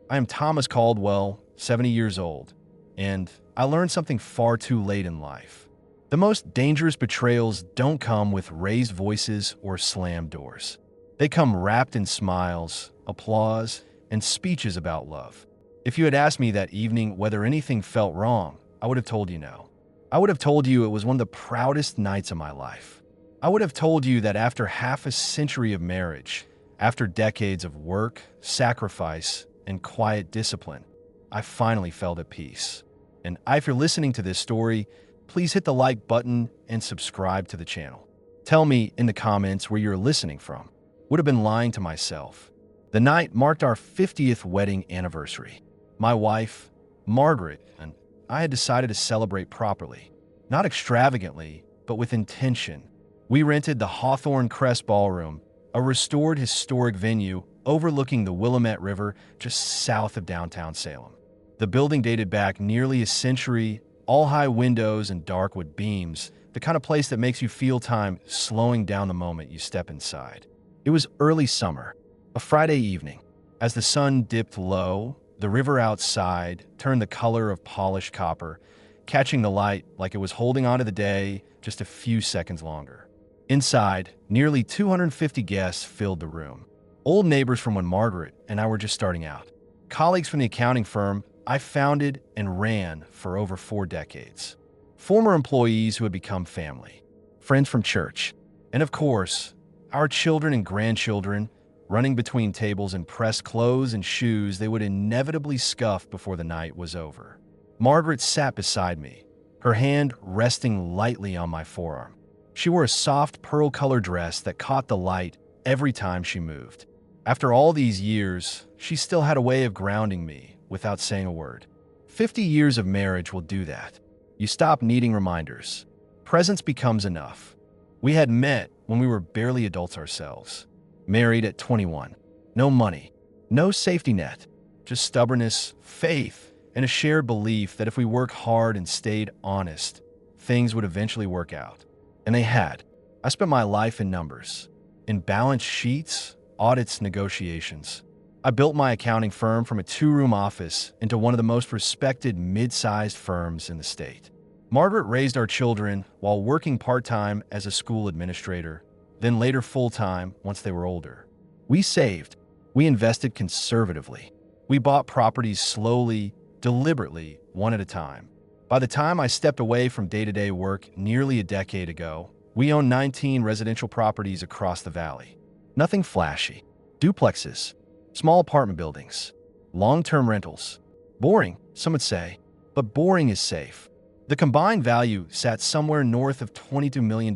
I am Thomas Caldwell, 70 years old, and I learned something far too late in life. The most dangerous betrayals don't come with raised voices or slammed doors. They come wrapped in smiles, applause, and speeches about love. If you had asked me that evening whether anything felt wrong, I would have told you no. I would have told you it was one of the proudest nights of my life. I would have told you that after half a century of marriage, after decades of work, sacrifice, and quiet discipline, I finally felt at peace. And if you're listening to this story, please hit the like button and subscribe to the channel. Tell me in the comments where you're listening from. Would have been lying to myself. The night marked our 50th wedding anniversary. My wife, Margaret, and I had decided to celebrate properly. Not extravagantly, but with intention. We rented the Hawthorne Crest Ballroom, a restored historic venue overlooking the Willamette River just south of downtown Salem. The building dated back nearly a century, all high windows and dark wood beams, the kind of place that makes you feel time slowing down the moment you step inside. It was early summer, a Friday evening. As the sun dipped low, the river outside turned the color of polished copper, catching the light like it was holding on to the day just a few seconds longer. Inside, nearly 250 guests filled the room. Old neighbors from when Margaret and I were just starting out. Colleagues from the accounting firm I founded and ran for over 4 decades. Former employees who had become family. Friends from church. And of course, our children and grandchildren running between tables in pressed clothes and shoes they would inevitably scuff before the night was over. Margaret sat beside me, her hand resting lightly on my forearm. She wore a soft pearl-colored dress that caught the light every time she moved. After all these years, she still had a way of grounding me without saying a word. 50 years of marriage will do that. You stop needing reminders. Presence becomes enough. We had met when we were barely adults ourselves. Married at 21. No money. No safety net. Just stubbornness, faith, and a shared belief that if we worked hard and stayed honest, things would eventually work out. And they had. I spent my life in numbers. In balance sheets, audits, negotiations. I built my accounting firm from a 2-room office into one of the most respected mid-sized firms in the state. Margaret raised our children while working part-time as a school administrator, then later full-time once they were older. We saved. We invested conservatively. We bought properties slowly, deliberately, one at a time. By the time I stepped away from day-to-day work nearly a decade ago, we owned 19 residential properties across the valley. Nothing flashy. Duplexes, small apartment buildings, long-term rentals. Boring, some would say, but boring is safe. The combined value sat somewhere north of $22 million,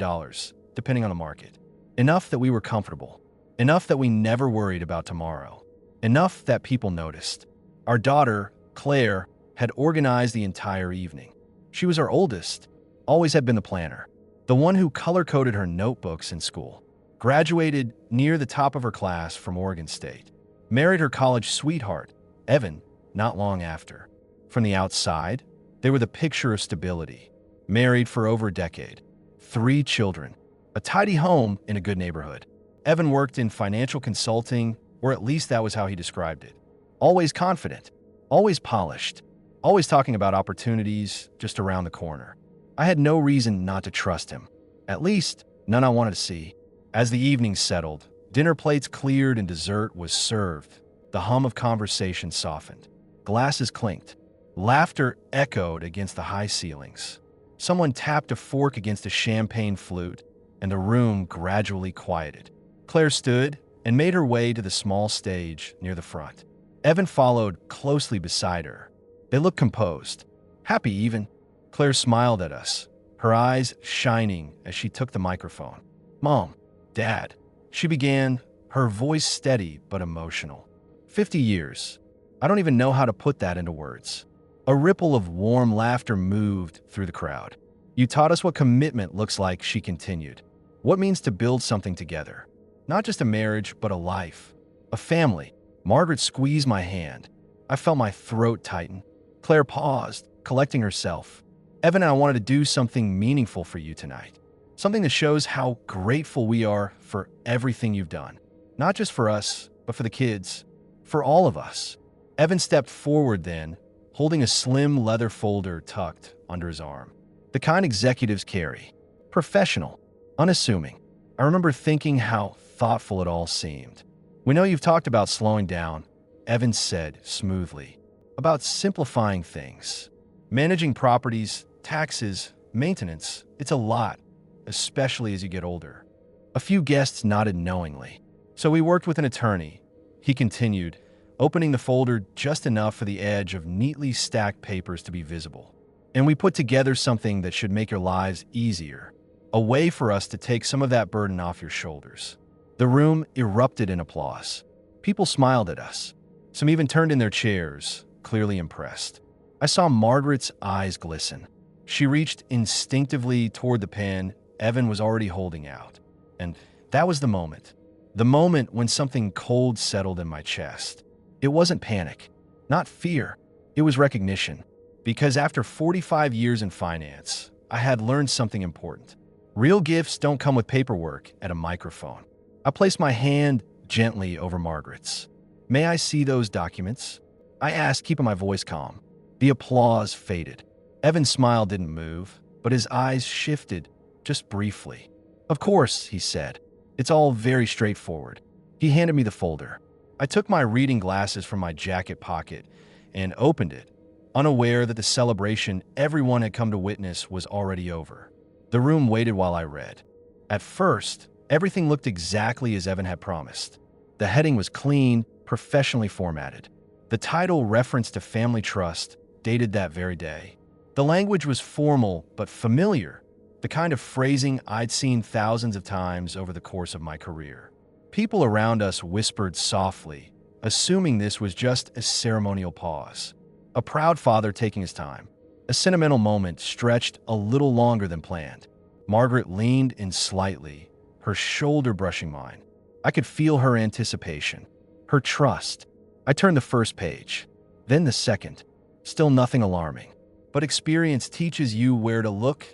depending on the market. Enough that we were comfortable. Enough that we never worried about tomorrow. Enough that people noticed. Our daughter, Claire, had organized the entire evening. She was our oldest, always had been the planner, the one who color-coded her notebooks in school. Graduated near the top of her class from Oregon State. Married her college sweetheart, Evan, not long after. From the outside, they were the picture of stability. Married for over a decade. 3 children. A tidy home in a good neighborhood. Evan worked in financial consulting, or at least that was how he described it. Always confident. Always polished. Always talking about opportunities just around the corner. I had no reason not to trust him. At least, none I wanted to see. As the evening settled, dinner plates cleared and dessert was served. The hum of conversation softened. Glasses clinked. Laughter echoed against the high ceilings. Someone tapped a fork against a champagne flute, and the room gradually quieted. Claire stood and made her way to the small stage near the front. Evan followed closely beside her. They looked composed, happy even. Claire smiled at us, her eyes shining as she took the microphone. "Mom, Dad," she began, her voice steady but emotional. 50 years. I don't even know how to put that into words. A ripple of warm laughter moved through the crowd. "You taught us what commitment looks like," she continued. "What it means to build something together. Not just a marriage, but a life. A family." Margaret squeezed my hand. I felt my throat tighten. Claire paused, collecting herself. "Evan and I wanted to do something meaningful for you tonight. Something that shows how grateful we are for everything you've done. Not just for us, but for the kids. For all of us." Evan stepped forward then, holding a slim leather folder tucked under his arm. The kind executives carry. Professional, unassuming. I remember thinking how thoughtful it all seemed. "We know you've talked about slowing down," Evan said smoothly. "About simplifying things. Managing properties, taxes, maintenance, it's a lot, especially as you get older." A few guests nodded knowingly. "So we worked with an attorney," he continued, opening the folder just enough for the edge of neatly stacked papers to be visible. "And we put together something that should make your lives easier. A way for us to take some of that burden off your shoulders." The room erupted in applause. People smiled at us. Some even turned in their chairs, clearly impressed. I saw Margaret's eyes glisten. She reached instinctively toward the pen Evan was already holding out. And that was the moment. The moment when something cold settled in my chest. It wasn't panic, not fear. It was recognition. Because after 45 years in finance, I had learned something important. Real gifts don't come with paperwork and a microphone. I placed my hand gently over Margaret's. "May I see those documents?" I asked, keeping my voice calm. The applause faded. Evan's smile didn't move, but his eyes shifted, just briefly. "Of course," he said. "It's all very straightforward." He handed me the folder. I took my reading glasses from my jacket pocket and opened it, unaware that the celebration everyone had come to witness was already over. The room waited while I read. At first, everything looked exactly as Evan had promised. The heading was clean, professionally formatted. The title referenced to family trust, dated that very day. The language was formal but familiar, the kind of phrasing I'd seen thousands of times over the course of my career. People around us whispered softly, assuming this was just a ceremonial pause. A proud father taking his time. A sentimental moment stretched a little longer than planned. Margaret leaned in slightly, her shoulder brushing mine. I could feel her anticipation, her trust. I turned the first page, then the second. Still nothing alarming. But experience teaches you where to look,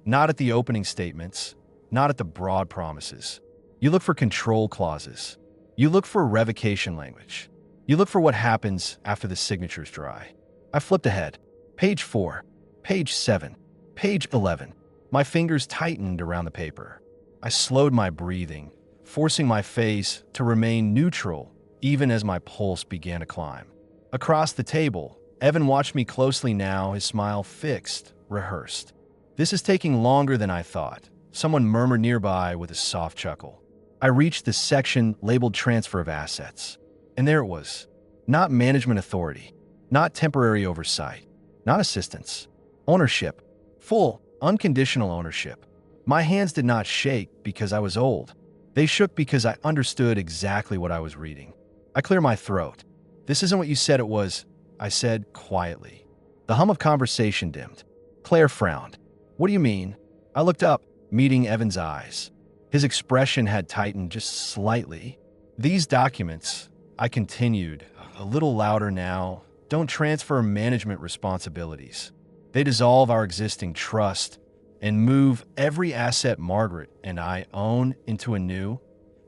not at the opening statements, not at the broad promises. You look for control clauses. You look for revocation language. You look for what happens after the signature's dry. I flipped ahead. Page 4, page 7, page 11. My fingers tightened around the paper. I slowed my breathing, forcing my face to remain neutral even as my pulse began to climb. Across the table, Evan watched me closely now, his smile fixed, rehearsed. "This is taking longer than I thought," someone murmured nearby with a soft chuckle. I reached the section labeled Transfer of Assets. And there it was. Not management authority, not temporary oversight, not assistance. Ownership. Full, unconditional ownership. My hands did not shake because I was old. They shook because I understood exactly what I was reading. I cleared my throat. "This isn't what you said it was," I said quietly. The hum of conversation dimmed. Claire frowned. "What do you mean?" I looked up, meeting Evan's eyes. His expression had tightened just slightly. "These documents," I continued, a little louder now, "don't transfer management responsibilities. They dissolve our existing trust and move every asset Margaret and I own into a new,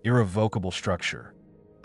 irrevocable structure."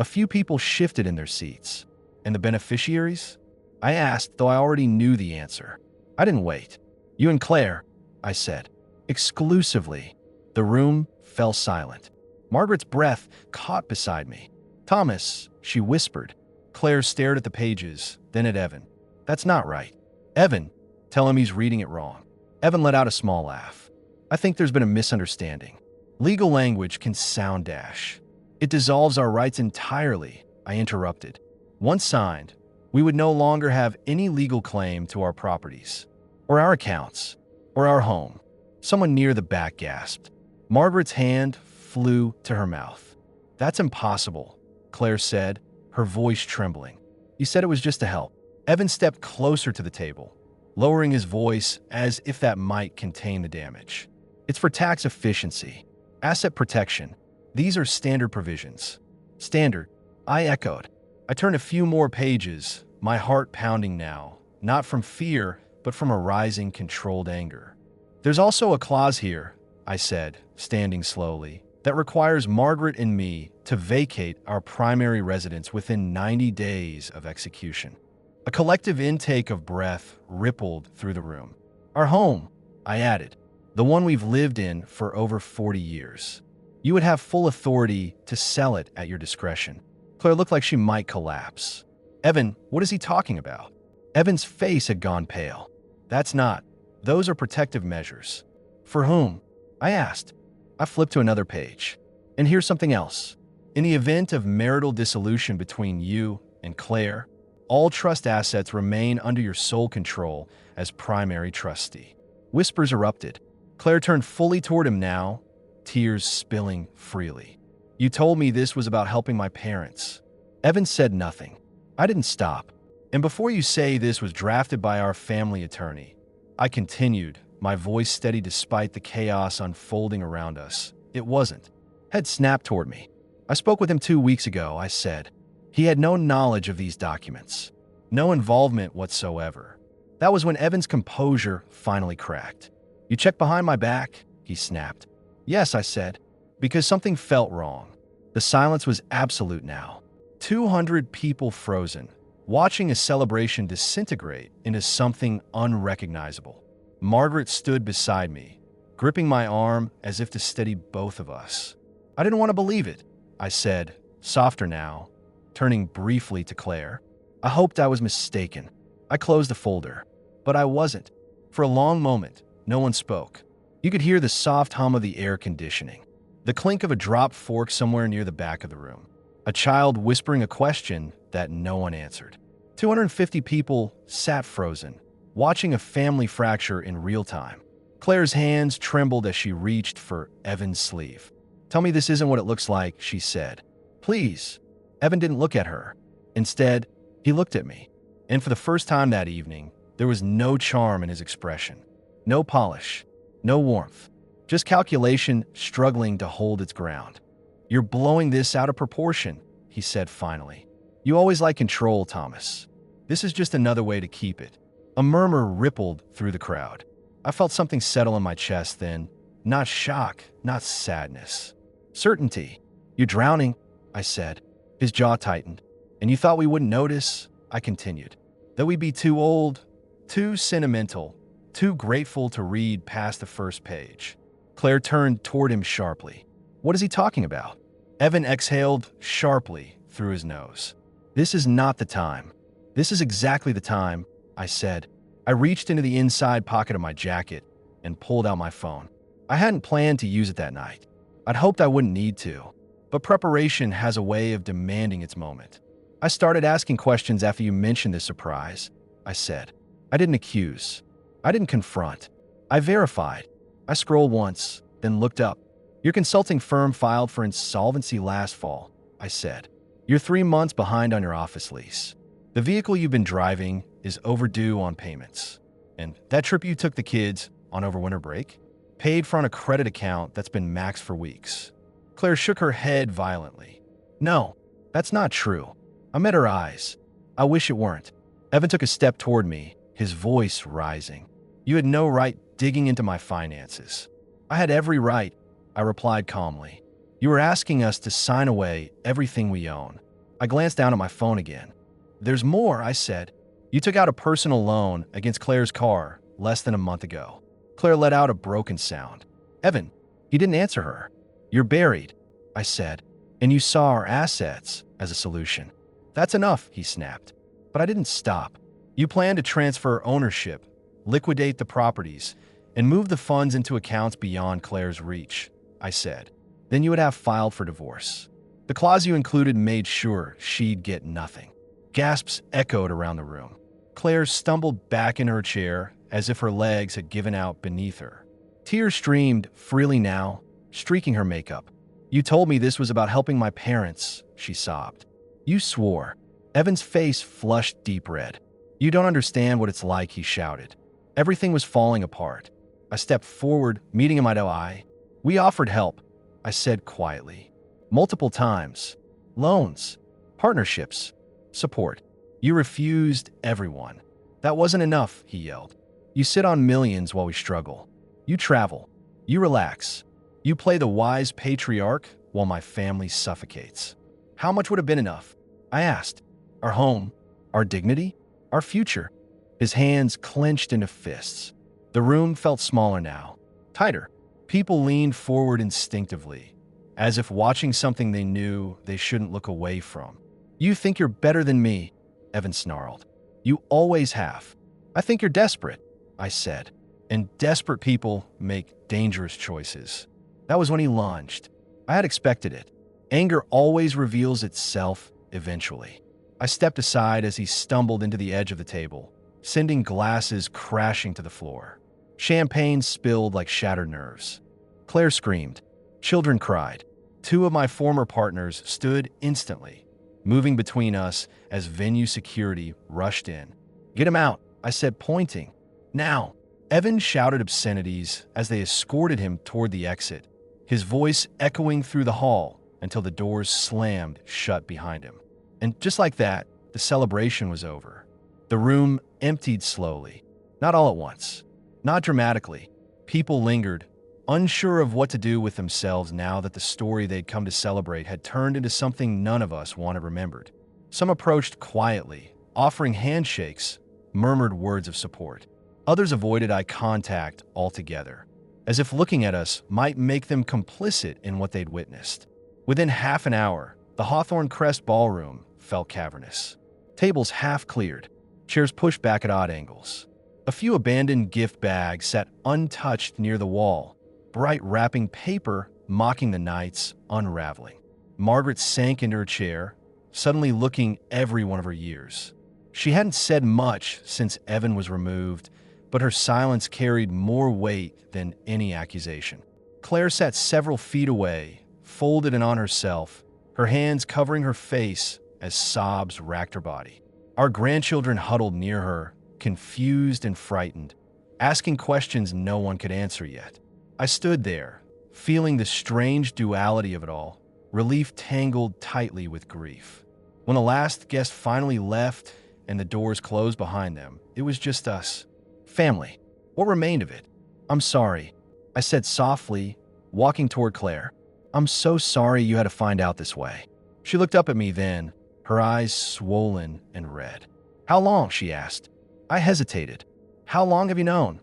A few people shifted in their seats. "And the beneficiaries?" I asked, though I already knew the answer. I didn't wait. "You and Claire," I said. "Exclusively." The room fell silent. Margaret's breath caught beside me. "Thomas," she whispered. Claire stared at the pages, then at Evan. "That's not right." "Evan, tell him he's reading it wrong." Evan let out a small laugh. "I think there's been a misunderstanding. Legal language can sound dash. It dissolves our rights entirely," I interrupted. "Once signed, we would no longer have any legal claim to our properties, or our accounts, or our home." Someone near the back gasped. Margaret's hand flew to her mouth. "That's impossible," Claire said, her voice trembling. "You said it was just to help." Evan stepped closer to the table, lowering his voice as if that might contain the damage. "It's for tax efficiency, asset protection. These are standard provisions." "Standard," I echoed. I turned a few more pages, my heart pounding now, not from fear, but from a rising, controlled anger. "There's also a clause here," I said, standing slowly, "that requires Margaret and me to vacate our primary residence within 90 days of execution." A collective intake of breath rippled through the room. Our home, I added, the one we've lived in for over 40 years. You would have full authority to sell it at your discretion. Claire looked like she might collapse. Evan, what is he talking about? Evan's face had gone pale. That's not. Those are protective measures. For whom? I asked. I flipped to another page. And here's something else. In the event of marital dissolution between you and Claire, all trust assets remain under your sole control as primary trustee. Whispers erupted. Claire turned fully toward him now, tears spilling freely. You told me this was about helping my parents. Evan said nothing. I didn't stop. And before you say this was drafted by our family attorney, I continued, my voice steady despite the chaos unfolding around us. It wasn't. Head snapped toward me. I spoke with him 2 weeks ago, I said. He had no knowledge of these documents. No involvement whatsoever. That was when Evan's composure finally cracked. You checked behind my back? He snapped. Yes, I said, because something felt wrong. The silence was absolute now. 200 people frozen, watching a celebration disintegrate into something unrecognizable. Margaret stood beside me, gripping my arm as if to steady both of us. I didn't want to believe it, I said, softer now, turning briefly to Claire. I hoped I was mistaken. I closed the folder, but I wasn't. For a long moment, no one spoke. You could hear the soft hum of the air conditioning, the clink of a dropped fork somewhere near the back of the room, a child whispering a question that no one answered. 250 people sat frozen, watching a family fracture in real time. Claire's hands trembled as she reached for Evan's sleeve. Tell me this isn't what it looks like, she said. Please. Evan didn't look at her. Instead, he looked at me. And for the first time that evening, there was no charm in his expression. No polish. No warmth. Just calculation struggling to hold its ground. You're blowing this out of proportion, he said finally. You always like control, Thomas. This is just another way to keep it. A murmur rippled through the crowd. I felt something settle in my chest then. Not shock, not sadness. Certainty. You're drowning, I said. His jaw tightened. And you thought we wouldn't notice? I continued. That we'd be too old, too sentimental, too grateful to read past the first page. Claire turned toward him sharply. What is he talking about? Evan exhaled sharply through his nose. This is not the time. This is exactly the time, I said. I reached into the inside pocket of my jacket and pulled out my phone. I hadn't planned to use it that night. I'd hoped I wouldn't need to. But preparation has a way of demanding its moment. I started asking questions after you mentioned this surprise, I said. I didn't accuse. I didn't confront. I verified. I scrolled once, then looked up. Your consulting firm filed for insolvency last fall, I said. You're 3 months behind on your office lease. The vehicle you've been driving is overdue on payments. And that trip you took the kids on over winter break? Paid for on a credit account that's been maxed for weeks. Claire shook her head violently. No, that's not true. I met her eyes. I wish it weren't. Evan took a step toward me, his voice rising. You had no right digging into my finances. I had every right, I replied calmly. You were asking us to sign away everything we own. I glanced down at my phone again. There's more, I said. You took out a personal loan against Claire's car less than a month ago. Claire let out a broken sound. Evan, he didn't answer her. You're buried, I said, and you saw our assets as a solution. That's enough, he snapped. But I didn't stop. You plan to transfer ownership, liquidate the properties, and move the funds into accounts beyond Claire's reach, I said. Then you would have filed for divorce. The clause you included made sure she'd get nothing. Gasps echoed around the room. Claire stumbled back in her chair as if her legs had given out beneath her. Tears streamed freely now, streaking her makeup. You told me this was about helping my parents, she sobbed. You swore. Evan's face flushed deep red. You don't understand what it's like, he shouted. Everything was falling apart. I stepped forward, meeting him eye to eye. We offered help, I said quietly. Multiple times. Loans. Partnerships. Support. You refused everyone. That wasn't enough, he yelled. You sit on millions while we struggle. You travel. You relax. You play the wise patriarch while my family suffocates. How much would have been enough? I asked. Our home? Our dignity? Our future. His hands clenched into fists. The room felt smaller now, tighter. People leaned forward instinctively, as if watching something they knew they shouldn't look away from. "You think you're better than me," Evan snarled. "You always have." "I think you're desperate," I said. "And desperate people make dangerous choices." That was when he lunged. I had expected it. Anger always reveals itself eventually. I stepped aside as he stumbled into the edge of the table, sending glasses crashing to the floor. Champagne spilled like shattered nerves. Claire screamed. Children cried. Two of my former partners stood instantly, moving between us as venue security rushed in. "Get him out," I said, pointing. "Now." Evan shouted obscenities as they escorted him toward the exit, his voice echoing through the hall until the doors slammed shut behind him. And just like that, the celebration was over. The room emptied slowly, not all at once, not dramatically. People lingered, unsure of what to do with themselves now that the story they'd come to celebrate had turned into something none of us wanted remembered. Some approached quietly, offering handshakes, murmured words of support. Others avoided eye contact altogether, as if looking at us might make them complicit in what they'd witnessed. Within half an hour, the Hawthorne Crest ballroom felt cavernous. Tables half cleared, chairs pushed back at odd angles. A few abandoned gift bags sat untouched near the wall, bright wrapping paper mocking the night's unraveling. Margaret sank into her chair, suddenly looking every one of her years. She hadn't said much since Evan was removed, but her silence carried more weight than any accusation. Claire sat several feet away, folded in on herself, her hands covering her face as sobs racked her body. Our grandchildren huddled near her, confused and frightened, asking questions no one could answer yet. I stood there, feeling the strange duality of it all, relief tangled tightly with grief. When the last guest finally left and the doors closed behind them, it was just us. Family. What remained of it? "I'm sorry," I said softly, walking toward Claire. "I'm so sorry you had to find out this way." She looked up at me then, her eyes swollen and red. "How long?" she asked. I hesitated. "How long have you known?"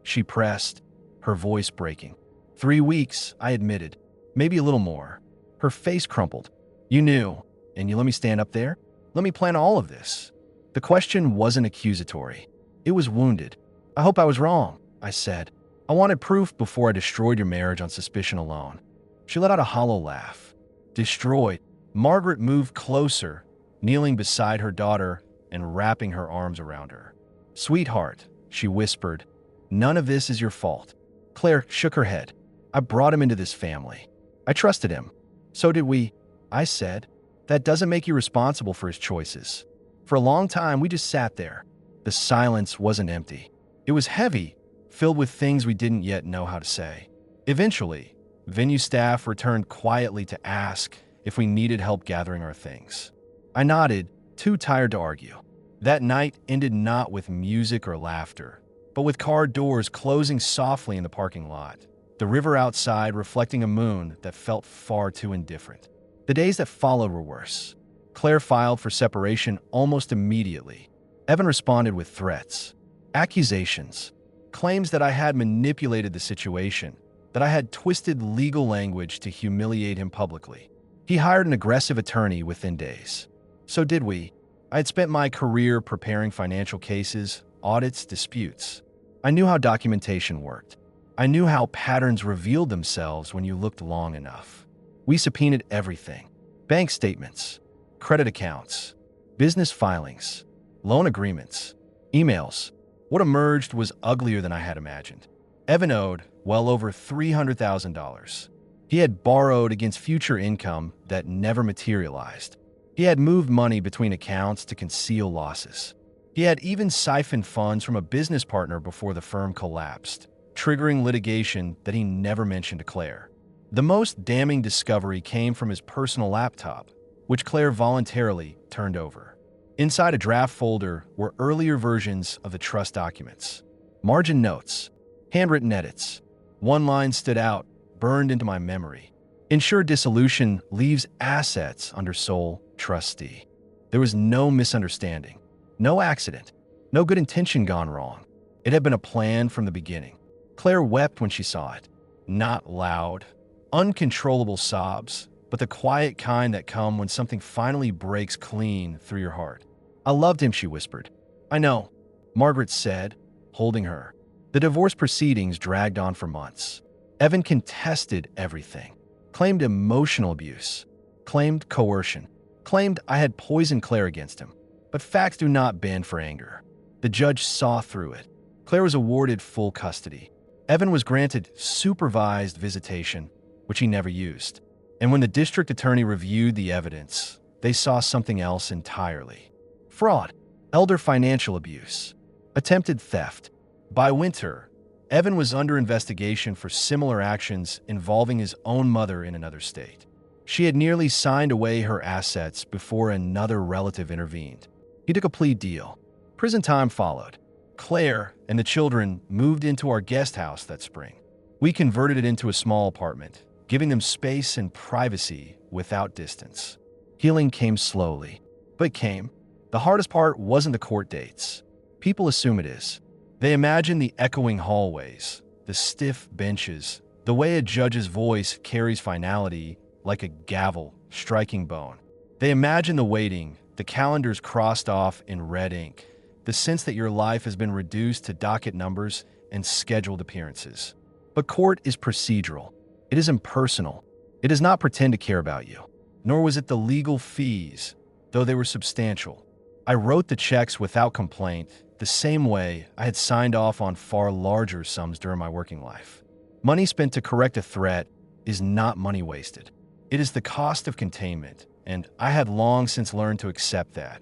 She pressed, her voice breaking. 3 weeks, I admitted. Maybe a little more. Her face crumpled. "You knew, and you let me stand up there? Let me plan all of this?" The question wasn't accusatory. It was wounded. "I hope I was wrong," I said. "I wanted proof before I destroyed your marriage on suspicion alone." She let out a hollow laugh. "Destroyed?" Margaret moved closer, kneeling beside her daughter and wrapping her arms around her. "Sweetheart," she whispered, "none of this is your fault." Claire shook her head. "I brought him into this family. I trusted him. So did we," I said. "That doesn't make you responsible for his choices." For a long time, we just sat there. The silence wasn't empty. It was heavy, filled with things we didn't yet know how to say. Eventually, venue staff returned quietly to ask if we needed help gathering our things. I nodded, too tired to argue. That night ended not with music or laughter, but with car doors closing softly in the parking lot, the river outside reflecting a moon that felt far too indifferent. The days that followed were worse. Claire filed for separation almost immediately. Evan responded with threats, accusations, claims that I had manipulated the situation, that I had twisted legal language to humiliate him publicly. He hired an aggressive attorney within days. So did we. I had spent my career preparing financial cases, audits, disputes. I knew how documentation worked. I knew how patterns revealed themselves when you looked long enough. We subpoenaed everything: bank statements, credit accounts, business filings, loan agreements, emails. What emerged was uglier than I had imagined. Evan owed well over $300,000. He had borrowed against future income that never materialized. He had moved money between accounts to conceal losses. He had even siphoned funds from a business partner before the firm collapsed, triggering litigation that he never mentioned to Claire. The most damning discovery came from his personal laptop, which Claire voluntarily turned over. Inside a draft folder were earlier versions of the trust documents, margin notes, handwritten edits. One line stood out, burned into my memory. "Ensure dissolution leaves assets under sole trustee." There was no misunderstanding, no accident. No good intention gone wrong. It had been a plan from the beginning. Claire wept when she saw it. Not loud, uncontrollable sobs, but the quiet kind that come when something finally breaks clean through your heart. "I loved him," she whispered. "I know," Margaret said, holding her. The divorce proceedings dragged on for months. Evan contested everything, claimed emotional abuse, claimed coercion, claimed I had poisoned Claire against him. But facts do not bend for anger. The judge saw through it. Claire was awarded full custody. Evan was granted supervised visitation, which he never used. And when the district attorney reviewed the evidence, they saw something else entirely. Fraud, elder financial abuse, attempted theft. By winter, Evan was under investigation for similar actions involving his own mother in another state. She had nearly signed away her assets before another relative intervened. He took a plea deal. Prison time followed. Claire and the children moved into our guest house that spring. We converted it into a small apartment, giving them space and privacy without distance. Healing came slowly, but it came. The hardest part wasn't the court dates. People assume it is. They imagine the echoing hallways, the stiff benches, the way a judge's voice carries finality like a gavel striking bone. They imagine the waiting, the calendars crossed off in red ink, the sense that your life has been reduced to docket numbers and scheduled appearances. But court is procedural. It is impersonal. It does not pretend to care about you. Nor was it the legal fees, though they were substantial. I wrote the checks without complaint, the same way I had signed off on far larger sums during my working life. Money spent to correct a threat is not money wasted. It is the cost of containment, and I had long since learned to accept that.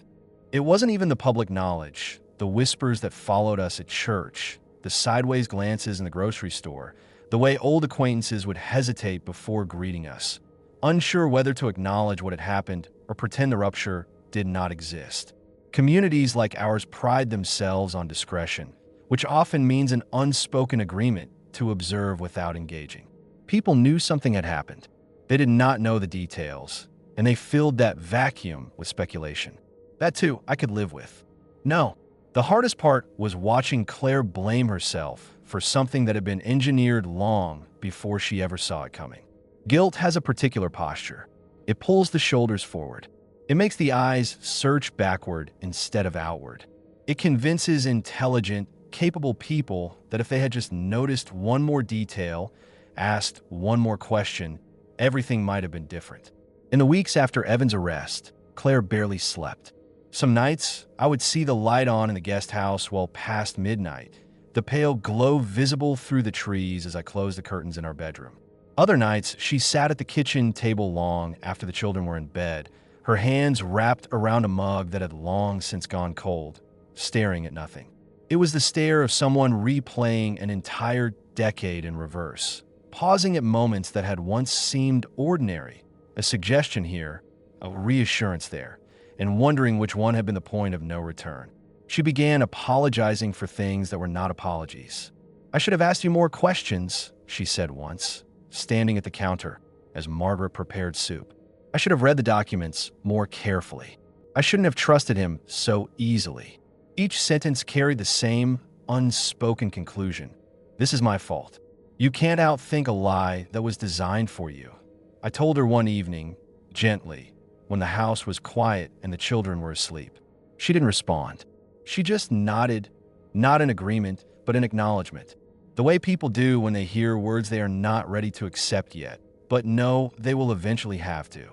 It wasn't even the public knowledge, the whispers that followed us at church, the sideways glances in the grocery store, the way old acquaintances would hesitate before greeting us, unsure whether to acknowledge what had happened or pretend the rupture did not exist. Communities like ours pride themselves on discretion, which often means an unspoken agreement to observe without engaging. People knew something had happened. They did not know the details, and they filled that vacuum with speculation. That too, I could live with. No, the hardest part was watching Claire blame herself for something that had been engineered long before she ever saw it coming. Guilt has a particular posture. It pulls the shoulders forward. It makes the eyes search backward instead of outward. It convinces intelligent, capable people that if they had just noticed one more detail, asked one more question, everything might have been different. In the weeks after Evan's arrest, Claire barely slept. Some nights, I would see the light on in the guest house well past midnight, the pale glow visible through the trees as I closed the curtains in our bedroom. Other nights, she sat at the kitchen table long after the children were in bed, her hands wrapped around a mug that had long since gone cold, staring at nothing. It was the stare of someone replaying an entire decade in reverse, pausing at moments that had once seemed ordinary, a suggestion here, a reassurance there, and wondering which one had been the point of no return. She began apologizing for things that were not apologies. "I should have asked you more questions," she said once, standing at the counter as Margaret prepared soup. "I should have read the documents more carefully. I shouldn't have trusted him so easily." Each sentence carried the same unspoken conclusion. "This is my fault. You can't outthink a lie that was designed for you." I told her one evening, gently, when the house was quiet and the children were asleep. She didn't respond. She just nodded, not in agreement, but in acknowledgement. The way people do when they hear words they are not ready to accept yet, but know they will eventually have to.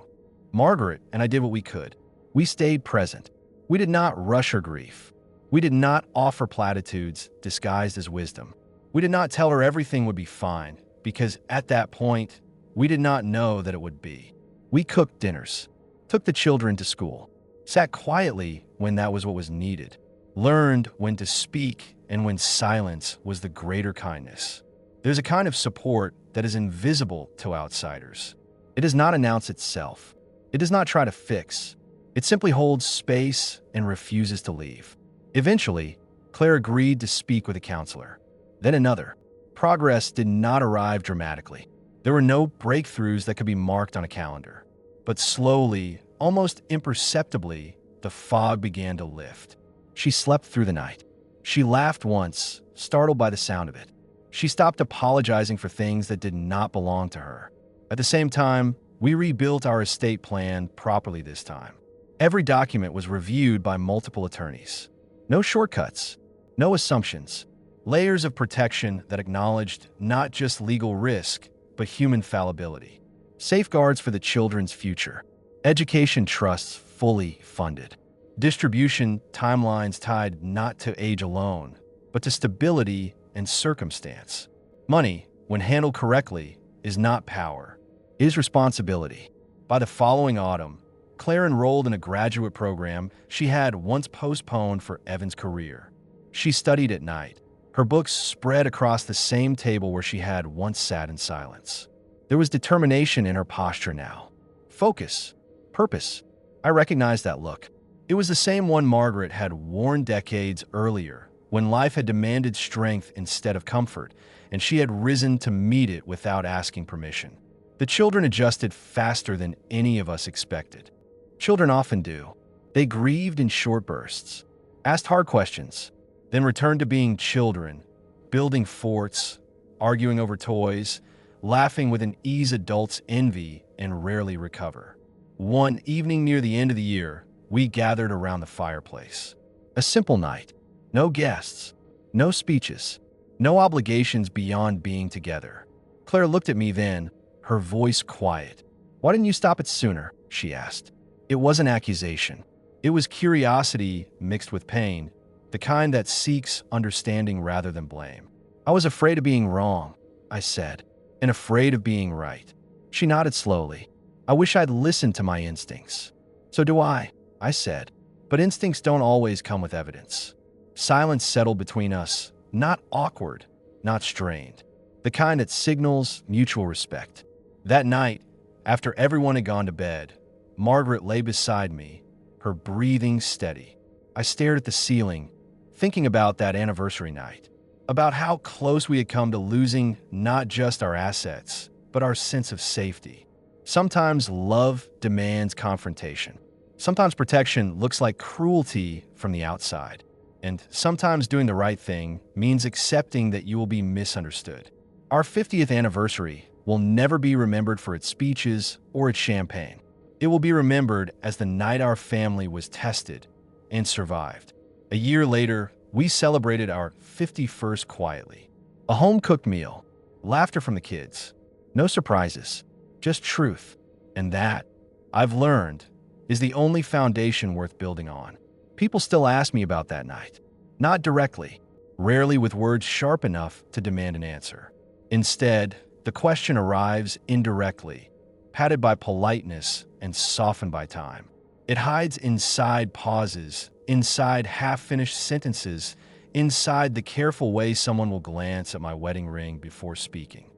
Margaret and I did what we could. We stayed present. We did not rush her grief. We did not offer platitudes disguised as wisdom. We did not tell her everything would be fine, because at that point, we did not know that it would be. We cooked dinners, took the children to school, sat quietly when that was what was needed, learned when to speak and when silence was the greater kindness. There's a kind of support that is invisible to outsiders. It does not announce itself. It does not try to fix. It simply holds space and refuses to leave. Eventually, Claire agreed to speak with a counselor. Then another. Progress did not arrive dramatically. There were no breakthroughs that could be marked on a calendar. But slowly, almost imperceptibly, the fog began to lift. She slept through the night. She laughed once, startled by the sound of it. She stopped apologizing for things that did not belong to her. At the same time, we rebuilt our estate plan properly this time. Every document was reviewed by multiple attorneys. No shortcuts, no assumptions. Layers of protection that acknowledged not just legal risk, but human fallibility. Safeguards for the children's future. Education trusts fully funded. Distribution timelines tied not to age alone, but to stability and circumstance. Money, when handled correctly, is not power, it is responsibility. By the following autumn, Claire enrolled in a graduate program she had once postponed for Evan's career. She studied at night, her books spread across the same table where she had once sat in silence. There was determination in her posture now. Focus. Purpose. I recognized that look. It was the same one Margaret had worn decades earlier, when life had demanded strength instead of comfort, and she had risen to meet it without asking permission. The children adjusted faster than any of us expected. Children often do. They grieved in short bursts, asked hard questions, then returned to being children, building forts, arguing over toys, laughing with an ease adults envy and rarely recover. One evening near the end of the year, we gathered around the fireplace. A simple night. No guests, no speeches, no obligations beyond being together. Claire looked at me then, her voice quiet. "Why didn't you stop it sooner?" she asked. It wasn't accusation. It was curiosity mixed with pain, the kind that seeks understanding rather than blame. "I was afraid of being wrong," I said, "and afraid of being right." She nodded slowly. "I wish I'd listened to my instincts." "So do I said. "But instincts don't always come with evidence." Silence settled between us, not awkward, not strained. The kind that signals mutual respect. That night, after everyone had gone to bed, Margaret lay beside me, her breathing steady. I stared at the ceiling, thinking about that anniversary night, about how close we had come to losing not just our assets, but our sense of safety. Sometimes love demands confrontation. Sometimes protection looks like cruelty from the outside. And sometimes doing the right thing means accepting that you will be misunderstood. Our 50th anniversary will never be remembered for its speeches or its champagne. It will be remembered as the night our family was tested and survived. A year later, we celebrated our 51st quietly. A home-cooked meal, laughter from the kids, no surprises, just truth. And that, I've learned, is the only foundation worth building on. People still ask me about that night. Not directly, rarely with words sharp enough to demand an answer. Instead, the question arrives indirectly, padded by politeness and softened by time. It hides inside pauses, inside half-finished sentences, inside the careful way someone will glance at my wedding ring before speaking.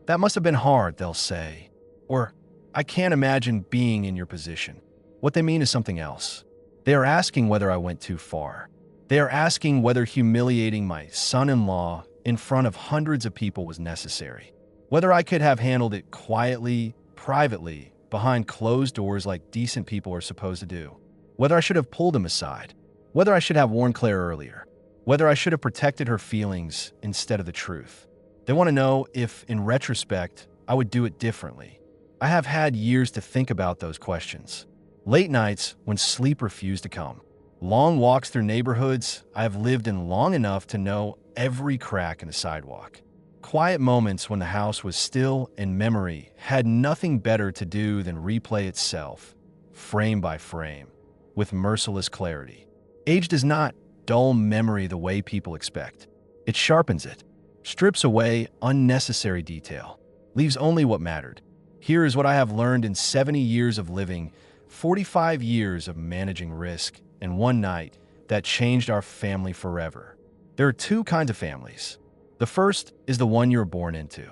"That must have been hard," they'll say. Or, "I can't imagine being in your position." What they mean is something else. They are asking whether I went too far. They are asking whether humiliating my son-in-law in front of hundreds of people was necessary. Whether I could have handled it quietly, privately, behind closed doors like decent people are supposed to do. Whether I should have pulled him aside. Whether I should have warned Claire earlier. Whether I should have protected her feelings instead of the truth. They want to know if, in retrospect, I would do it differently. I have had years to think about those questions. Late nights when sleep refused to come. Long walks through neighborhoods I have lived in long enough to know every crack in the sidewalk. Quiet moments when the house was still and memory had nothing better to do than replay itself, frame by frame, with merciless clarity. Age does not dull memory the way people expect. It sharpens it, strips away unnecessary detail, leaves only what mattered. Here is what I have learned in 70 years of living, 45 years of managing risk, and one night that changed our family forever. There are two kinds of families. The first is the one you are born into.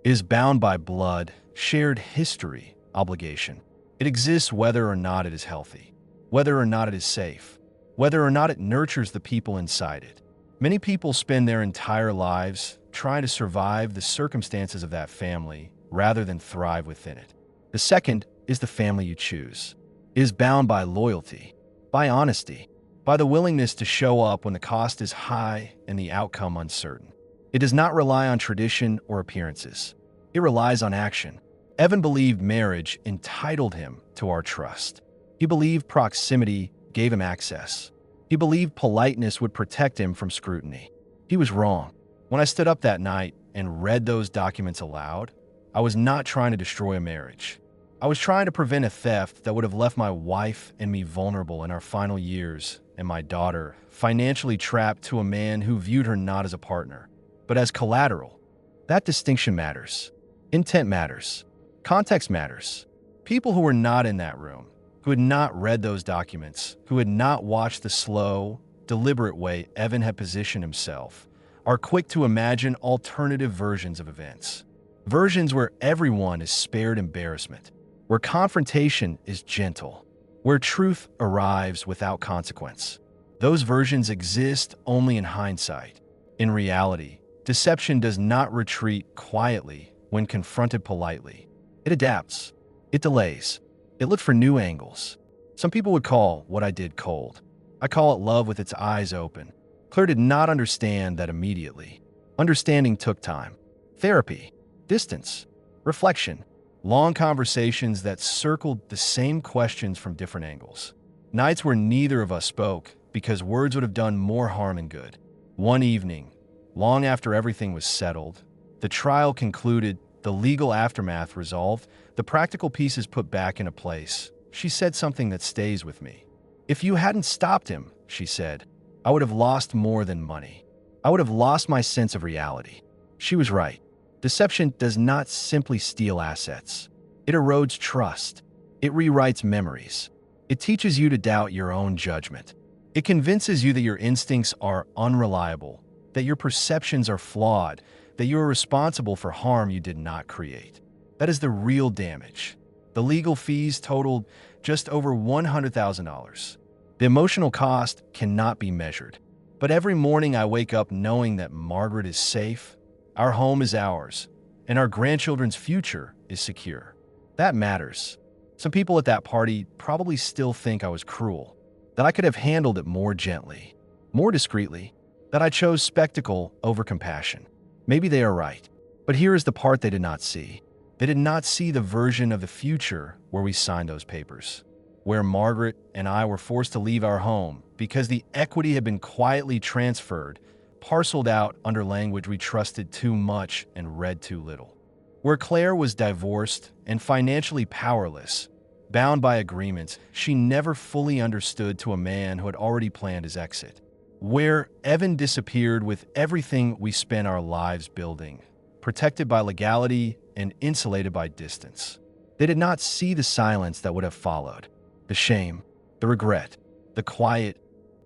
It is bound by blood, shared history, obligation. It exists whether or not it is healthy, whether or not it is safe, whether or not it nurtures the people inside it. Many people spend their entire lives trying to survive the circumstances of that family rather than thrive within it. The second is the family you choose. It is bound by loyalty, by honesty, by the willingness to show up when the cost is high and the outcome uncertain. It does not rely on tradition or appearances. It relies on action. Evan believed marriage entitled him to our trust. He believed proximity gave him access. He believed politeness would protect him from scrutiny. He was wrong. When I stood up that night and read those documents aloud, I was not trying to destroy a marriage. I was trying to prevent a theft that would have left my wife and me vulnerable in our final years, and my daughter financially trapped to a man who viewed her not as a partner, but as collateral. That distinction matters. Intent matters. Context matters. People who were not in that room, who had not read those documents, who had not watched the slow, deliberate way Evan had positioned himself, are quick to imagine alternative versions of events. Versions where everyone is spared embarrassment, where confrontation is gentle, where truth arrives without consequence. Those versions exist only in hindsight. In reality, deception does not retreat quietly when confronted politely. It adapts. It delays. It looks for new angles. Some people would call what I did cold. I call it love with its eyes open. Claire did not understand that immediately. Understanding took time. Therapy, distance, reflection, long conversations that circled the same questions from different angles. Nights where neither of us spoke because words would have done more harm than good. One evening, long after everything was settled, the trial concluded, the legal aftermath resolved, the practical pieces put back into place, she said something that stays with me. If you hadn't stopped him, she said, I would have lost more than money. I would have lost my sense of reality. She was right. Deception does not simply steal assets. It erodes trust. It rewrites memories. It teaches you to doubt your own judgment. It convinces you that your instincts are unreliable, that your perceptions are flawed, that you are responsible for harm you did not create. That is the real damage. The legal fees totaled just over $100,000. The emotional cost cannot be measured. But every morning I wake up knowing that Margaret is safe, our home is ours, and our grandchildren's future is secure. That matters. Some people at that party probably still think I was cruel, that I could have handled it more gently, more discreetly, that I chose spectacle over compassion. Maybe they are right, but here is the part they did not see. They did not see the version of the future where we signed those papers, where Margaret and I were forced to leave our home because the equity had been quietly transferred, parceled out under language we trusted too much and read too little, where Claire was divorced and financially powerless, bound by agreements she never fully understood to a man who had already planned his exit, where Evan disappeared with everything we spent our lives building, protected by legality and insulated by distance. They did not see the silence that would have followed, the shame, the regret, the quiet,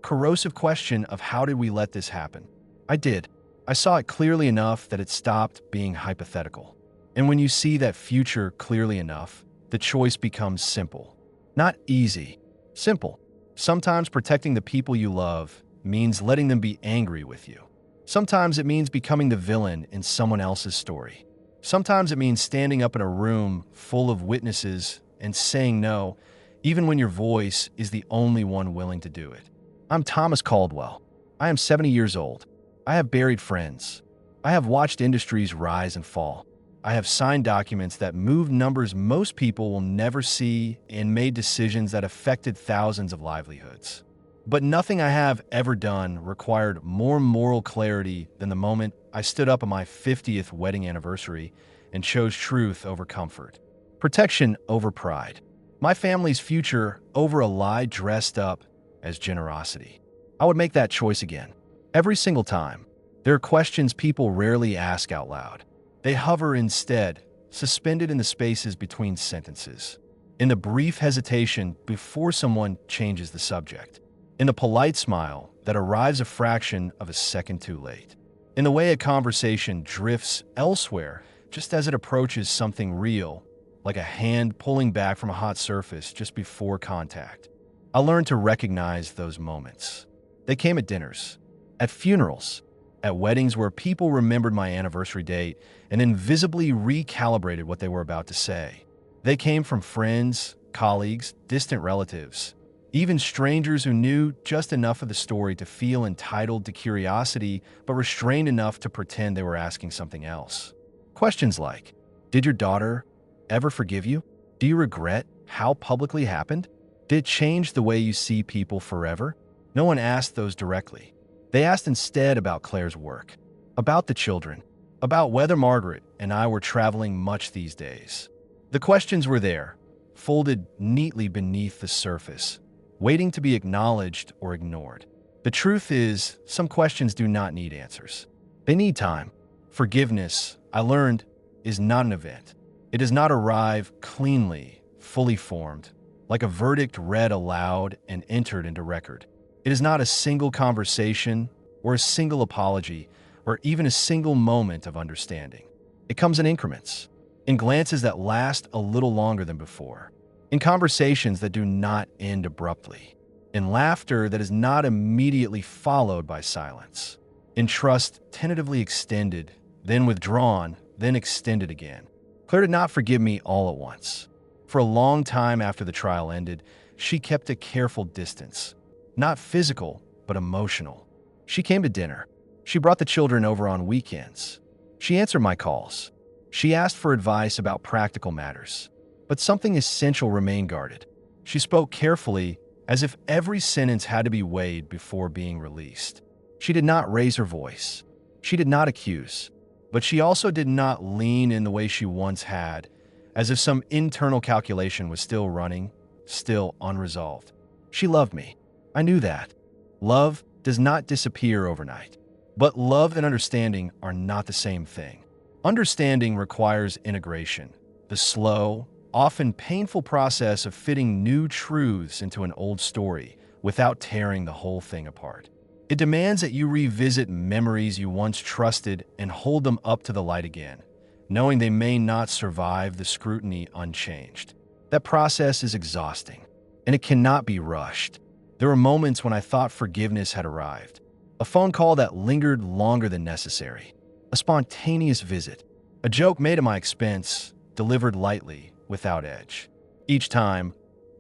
corrosive question of how did we let this happen? I did. I saw it clearly enough that it stopped being hypothetical. And when you see that future clearly enough, the choice becomes simple. Not easy, simple. Sometimes protecting the people you love means letting them be angry with you. Sometimes it means becoming the villain in someone else's story. Sometimes it means standing up in a room full of witnesses and saying no, even when your voice is the only one willing to do it. I'm Thomas Caldwell. I am 70 years old. I have buried friends. I have watched industries rise and fall. I have signed documents that moved numbers most people will never see and made decisions that affected thousands of livelihoods. But nothing I have ever done required more moral clarity than the moment I stood up on my 50th wedding anniversary and chose truth over comfort, protection over pride, my family's future over a lie dressed up as generosity. I would make that choice again. Every single time. There are questions people rarely ask out loud. They hover instead, suspended in the spaces between sentences, in the brief hesitation before someone changes the subject, in the polite smile that arrives a fraction of a second too late, in the way a conversation drifts elsewhere just as it approaches something real, like a hand pulling back from a hot surface just before contact. I learned to recognize those moments. They came at dinners, at funerals, at weddings where people remembered my anniversary date and invisibly recalibrated what they were about to say. They came from friends, colleagues, distant relatives, Even strangers who knew just enough of the story to feel entitled to curiosity, but restrained enough to pretend they were asking something else. Questions like, did your daughter ever forgive you? Do you regret how publicly happened? Did it change the way you see people forever? No one asked those directly. They asked instead about Claire's work, about the children, about whether Margaret and I were traveling much these days. The questions were there, folded neatly beneath the surface, waiting to be acknowledged or ignored. The truth is, some questions do not need answers. They need time. Forgiveness, I learned, is not an event. It does not arrive cleanly, fully formed, like a verdict read aloud and entered into record. It is not a single conversation or a single apology or even a single moment of understanding. It comes in increments, in glances that last a little longer than before, in conversations that do not end abruptly, in laughter that is not immediately followed by silence, in trust tentatively extended, then withdrawn, then extended again. Claire did not forgive me all at once. For a long time after the trial ended, she kept a careful distance, not physical, but emotional. She came to dinner. She brought the children over on weekends. She answered my calls. She asked for advice about practical matters. But something essential remained guarded. She spoke carefully, as if every sentence had to be weighed before being released. She did not raise her voice. She did not accuse. But she also did not lean in the way she once had, as if some internal calculation was still running, still unresolved. She loved me. I knew that. Love does not disappear overnight. But love and understanding are not the same thing. Understanding requires integration, the slow, often painful process of fitting new truths into an old story without tearing the whole thing apart. It demands that you revisit memories you once trusted and hold them up to the light again, knowing they may not survive the scrutiny unchanged. That process is exhausting, and it cannot be rushed. There were moments when I thought forgiveness had arrived. A phone call that lingered longer than necessary. A spontaneous visit. A joke made at my expense, delivered lightly, without edge. Each time,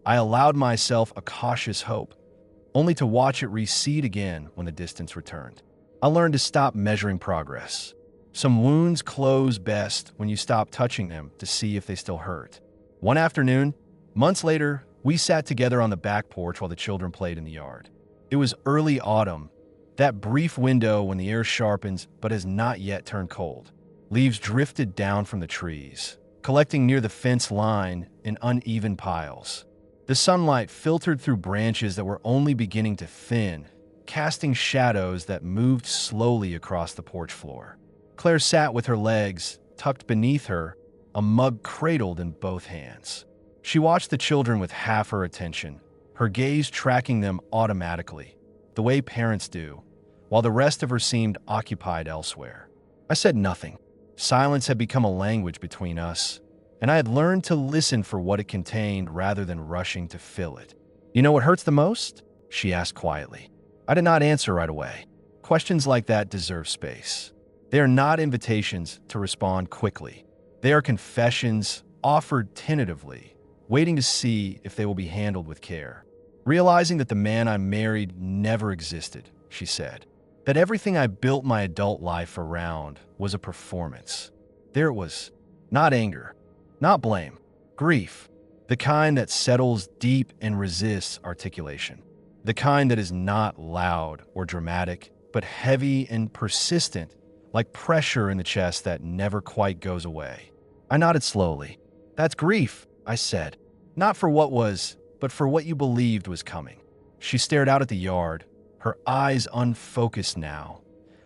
I allowed myself a cautious hope, only to watch it recede again when the distance returned. I learned to stop measuring progress. Some wounds close best when you stop touching them to see if they still hurt. One afternoon, months later, we sat together on the back porch while the children played in the yard. It was early autumn, that brief window when the air sharpens but has not yet turned cold. Leaves drifted down from the trees, collecting near the fence line in uneven piles. The sunlight filtered through branches that were only beginning to thin, casting shadows that moved slowly across the porch floor. Claire sat with her legs tucked beneath her, a mug cradled in both hands. She watched the children with half her attention, her gaze tracking them automatically, the way parents do, while the rest of her seemed occupied elsewhere. I said nothing. Silence had become a language between us, and I had learned to listen for what it contained rather than rushing to fill it. You know what hurts the most? She asked quietly. I did not answer right away. Questions like that deserve space. They are not invitations to respond quickly. They are confessions offered tentatively, waiting to see if they will be handled with care. Realizing that the man I married never existed, she said. That everything I built my adult life around was a performance. There it was. Not anger. Not blame. Grief. The kind that settles deep and resists articulation. The kind that is not loud or dramatic, but heavy and persistent, like pressure in the chest that never quite goes away. I nodded slowly. That's grief, I said. Not for what was, but for what you believed was coming. She stared out at the yard, her eyes unfocused now,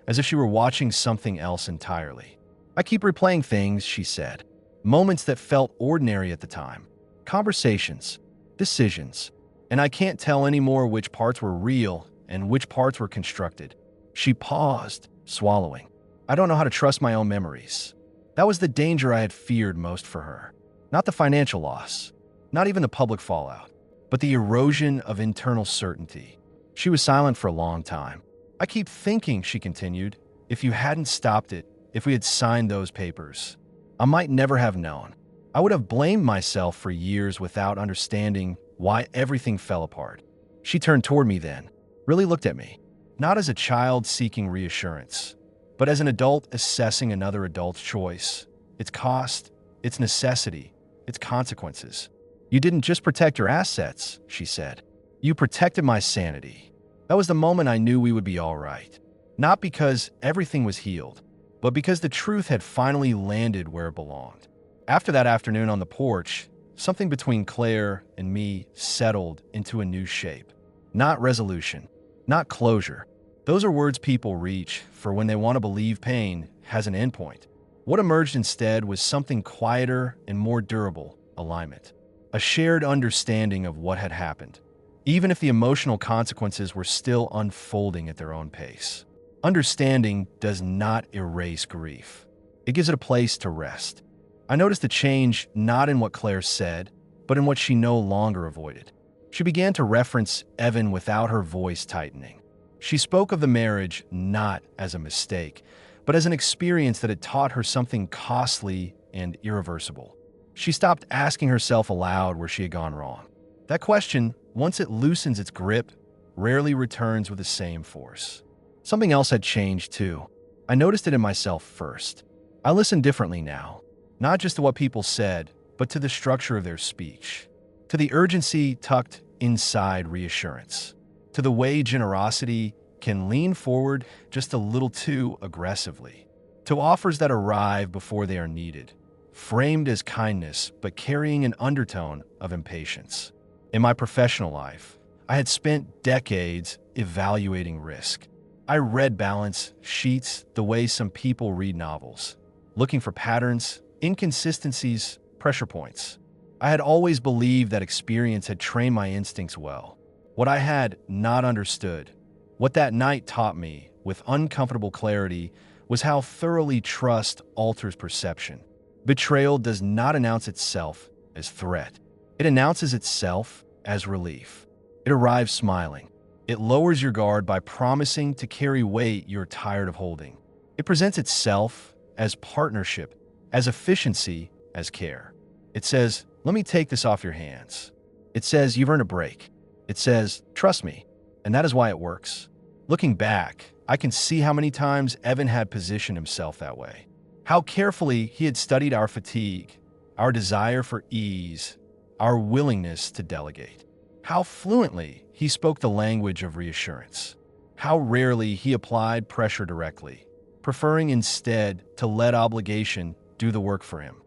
as if she were watching something else entirely. I keep replaying things, she said. Moments that felt ordinary at the time. Conversations. Decisions. And I can't tell anymore which parts were real and which parts were constructed. She paused, swallowing. I don't know how to trust my own memories. That was the danger I had feared most for her. Not the financial loss, not even the public fallout, but the erosion of internal certainty. She was silent for a long time. I keep thinking, she continued, if you hadn't stopped it, if we had signed those papers, I might never have known. I would have blamed myself for years without understanding why everything fell apart. She turned toward me then, really looked at me, not as a child seeking reassurance, but as an adult assessing another adult's choice, its cost, its necessity, its consequences. "You didn't just protect your assets," she said. "You protected my sanity." That was the moment I knew we would be all right. Not because everything was healed, but because the truth had finally landed where it belonged. After that afternoon on the porch, something between Claire and me settled into a new shape. Not resolution, not closure. Those are words people reach for when they want to believe pain has an endpoint. What emerged instead was something quieter and more durable: alignment. A shared understanding of what had happened, even if the emotional consequences were still unfolding at their own pace. Understanding does not erase grief. It gives it a place to rest. I noticed a change not in what Claire said, but in what she no longer avoided. She began to reference Evan without her voice tightening. She spoke of the marriage not as a mistake, but as an experience that had taught her something costly and irreversible. She stopped asking herself aloud where she had gone wrong. That question, once it loosens its grip, rarely returns with the same force. Something else had changed too. I noticed it in myself first. I listened differently now, not just to what people said, but to the structure of their speech, to the urgency tucked inside reassurance, to the way generosity can lean forward just a little too aggressively, to offers that arrive before they are needed, framed as kindness but carrying an undertone of impatience. In my professional life, I had spent decades evaluating risk. I read balance sheets the way some people read novels, looking for patterns, inconsistencies, pressure points. I had always believed that experience had trained my instincts well. What I had not understood, what that night taught me with uncomfortable clarity, was how thoroughly trust alters perception. Betrayal does not announce itself as threat. It announces itself as relief. It arrives smiling. It lowers your guard by promising to carry weight you're tired of holding. It presents itself as partnership, as efficiency, as care. It says, "Let me take this off your hands." It says, "You've earned a break." It says, "Trust me." And that is why it works. Looking back, I can see how many times Evan had positioned himself that way. How carefully he had studied our fatigue, our desire for ease, our willingness to delegate. How fluently he spoke the language of reassurance. How rarely he applied pressure directly, preferring instead to let obligation do the work for him.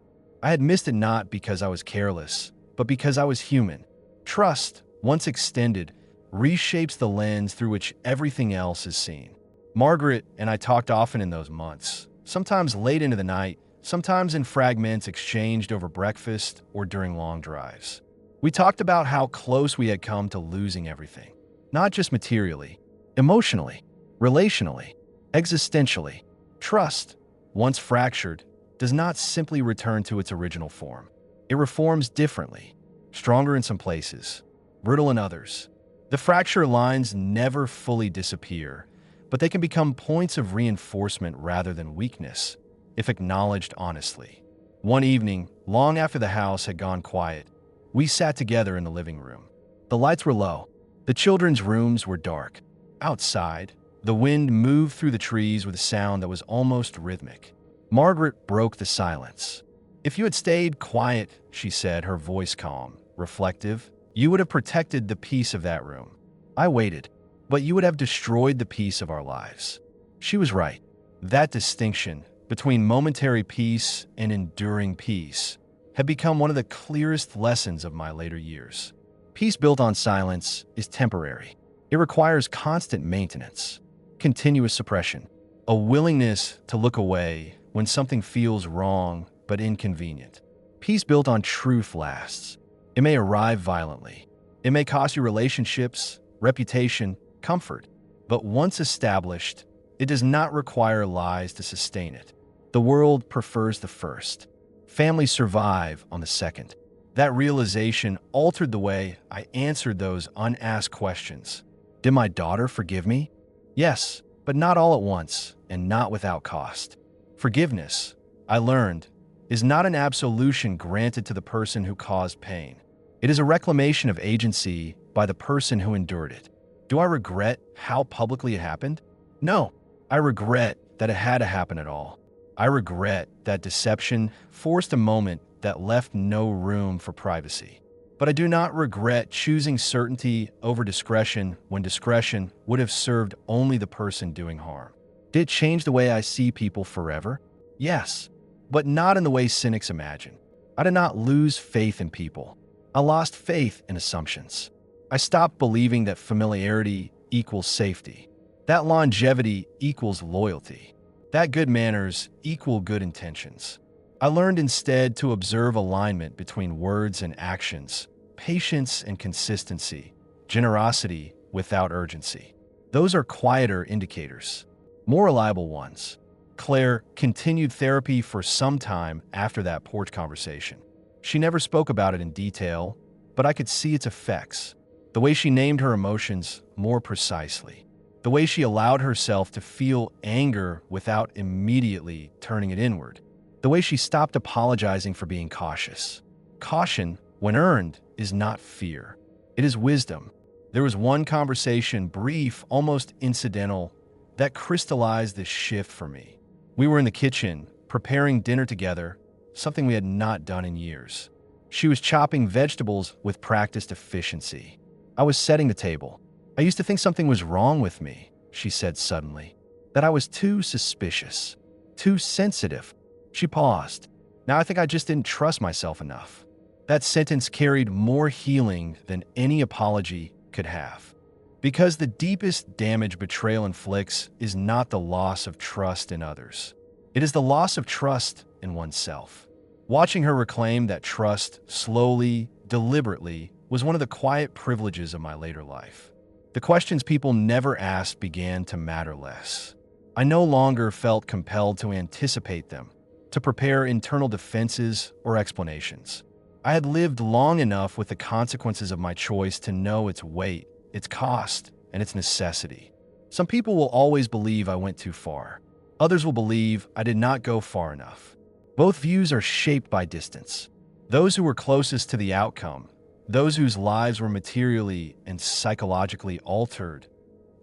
I had missed it not because I was careless, but because I was human. Trust, once extended, reshapes the lens through which everything else is seen. Margaret and I talked often in those months, sometimes late into the night, sometimes in fragments exchanged over breakfast or during long drives. We talked about how close we had come to losing everything, not just materially, emotionally, relationally, existentially. Trust, once fractured, does not simply return to its original form. It reforms differently, stronger in some places, brittle in others. The fracture lines never fully disappear, but they can become points of reinforcement rather than weakness, if acknowledged honestly. One evening, long after the house had gone quiet, we sat together in the living room. The lights were low. The children's rooms were dark. Outside, the wind moved through the trees with a sound that was almost rhythmic. Margaret broke the silence. "If you had stayed quiet," she said, her voice calm, reflective, "you would have protected the peace of that room. I waited, but you would have destroyed the peace of our lives." She was right. That distinction between momentary peace and enduring peace had become one of the clearest lessons of my later years. Peace built on silence is temporary. It requires constant maintenance, continuous suppression, a willingness to look away when something feels wrong but inconvenient. Peace built on truth lasts. It may arrive violently. It may cost you relationships, reputation, comfort. But once established, it does not require lies to sustain it. The world prefers the first. Families survive on the second. That realization altered the way I answered those unasked questions. Did my daughter forgive me? Yes, but not all at once and not without cost. Forgiveness, I learned, is not an absolution granted to the person who caused pain. It is a reclamation of agency by the person who endured it. Do I regret how publicly it happened? No. I regret that it had to happen at all. I regret that deception forced a moment that left no room for privacy. But I do not regret choosing certainty over discretion when discretion would have served only the person doing harm. Did it change the way I see people forever? Yes, but not in the way cynics imagine. I did not lose faith in people. I lost faith in assumptions. I stopped believing that familiarity equals safety, that longevity equals loyalty, that good manners equal good intentions. I learned instead to observe alignment between words and actions, patience and consistency, generosity without urgency. Those are quieter indicators, more reliable ones. Claire continued therapy for some time after that porch conversation. She never spoke about it in detail, but I could see its effects. The way she named her emotions more precisely. The way she allowed herself to feel anger without immediately turning it inward. The way she stopped apologizing for being cautious. Caution, when earned, is not fear. It is wisdom. There was one conversation, brief, almost incidental, that crystallized this shift for me. We were in the kitchen, preparing dinner together, something we had not done in years. She was chopping vegetables with practiced efficiency. I was setting the table. I used to think something was wrong with me, she said suddenly, that I was too suspicious, too sensitive. She paused. Now I think I just didn't trust myself enough. That sentence carried more healing than any apology could have. Because the deepest damage betrayal inflicts is not the loss of trust in others. It is the loss of trust in oneself. Watching her reclaim that trust slowly, deliberately, was one of the quiet privileges of my later life. The questions people never asked began to matter less. I no longer felt compelled to anticipate them, to prepare internal defenses or explanations. I had lived long enough with the consequences of my choice to know its weight, its cost, and its necessity. Some people will always believe I went too far. Others will believe I did not go far enough. Both views are shaped by distance. Those who were closest to the outcome, those whose lives were materially and psychologically altered,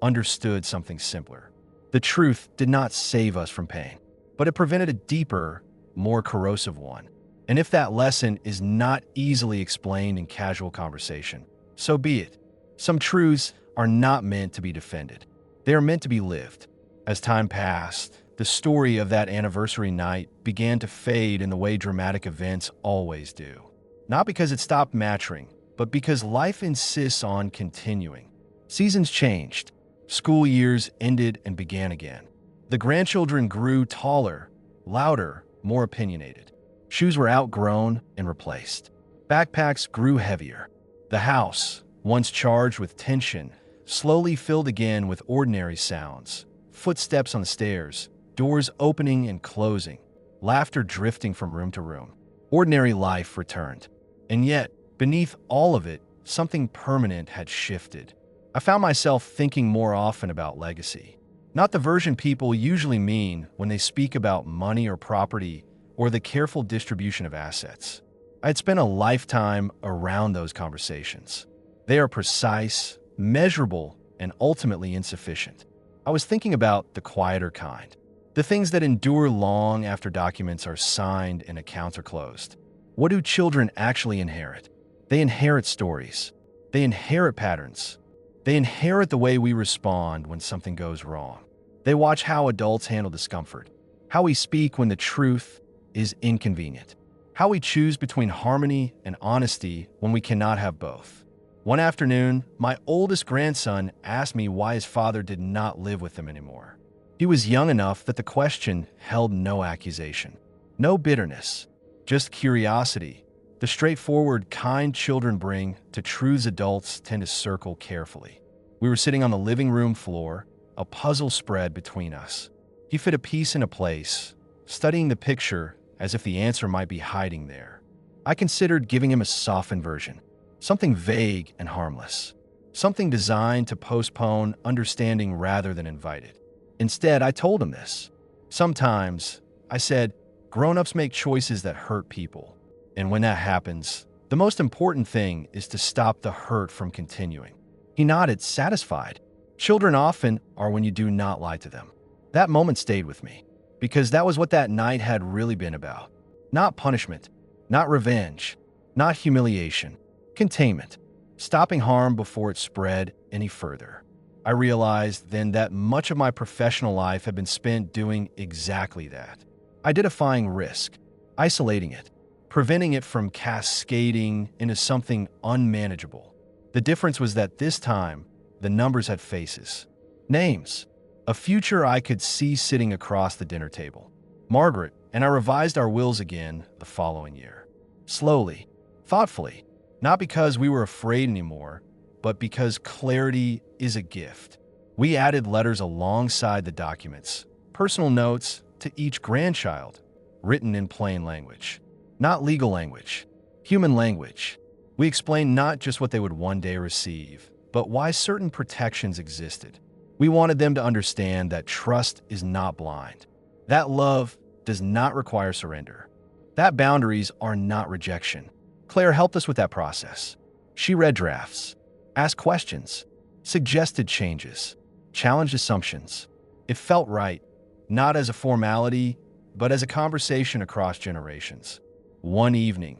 understood something simpler. The truth did not save us from pain, but it prevented a deeper, more corrosive one. And if that lesson is not easily explained in casual conversation, so be it. Some truths are not meant to be defended. They are meant to be lived. As time passed, the story of that anniversary night began to fade in the way dramatic events always do. Not because it stopped mattering, but because life insists on continuing. Seasons changed. School years ended and began again. The grandchildren grew taller, louder, more opinionated. Shoes were outgrown and replaced. Backpacks grew heavier. The house, once charged with tension, slowly filled again with ordinary sounds. Footsteps on the stairs, doors opening and closing, laughter drifting from room to room. Ordinary life returned. And yet, beneath all of it, something permanent had shifted. I found myself thinking more often about legacy. Not the version people usually mean when they speak about money or property or the careful distribution of assets. I had spent a lifetime around those conversations. They are precise, measurable, and ultimately insufficient. I was thinking about the quieter kind. The things that endure long after documents are signed and accounts are closed. What do children actually inherit? They inherit stories. They inherit patterns. They inherit the way we respond when something goes wrong. They watch how adults handle discomfort, how we speak when the truth is inconvenient, how we choose between harmony and honesty when we cannot have both. One afternoon, my oldest grandson asked me why his father did not live with him anymore. He was young enough that the question held no accusation, no bitterness, just curiosity, the straightforward, kind children bring to truths adults tend to circle carefully. We were sitting on the living room floor, a puzzle spread between us. He fit a piece in a place, studying the picture as if the answer might be hiding there. I considered giving him a softened version, something vague and harmless, something designed to postpone understanding rather than invite it. Instead, I told him this. Sometimes, I said, grown-ups make choices that hurt people. And when that happens, The most important thing is to stop the hurt from continuing." He nodded, satisfied. Children often are when you do not lie to them. That moment stayed with me, because that was what that night had really been about. Not punishment, not revenge, not humiliation. Containment. Stopping harm before it spread any further. I realized then that much of my professional life had been spent doing exactly that. Identifying risk, isolating it, preventing it from cascading into something unmanageable. The difference was that this time, the numbers had faces, names, a future I could see sitting across the dinner table. Margaret and I revised our wills again the following year. Slowly, thoughtfully, not because we were afraid anymore, but because clarity is a gift. We added letters alongside the documents, personal notes to each grandchild, written in plain language. Not legal language, human language. We explained not just what they would one day receive, but why certain protections existed. We wanted them to understand that trust is not blind, that love does not require surrender, that boundaries are not rejection. Claire helped us with that process. She read drafts, asked questions, suggested changes, challenged assumptions. It felt right, not as a formality, but as a conversation across generations. One evening,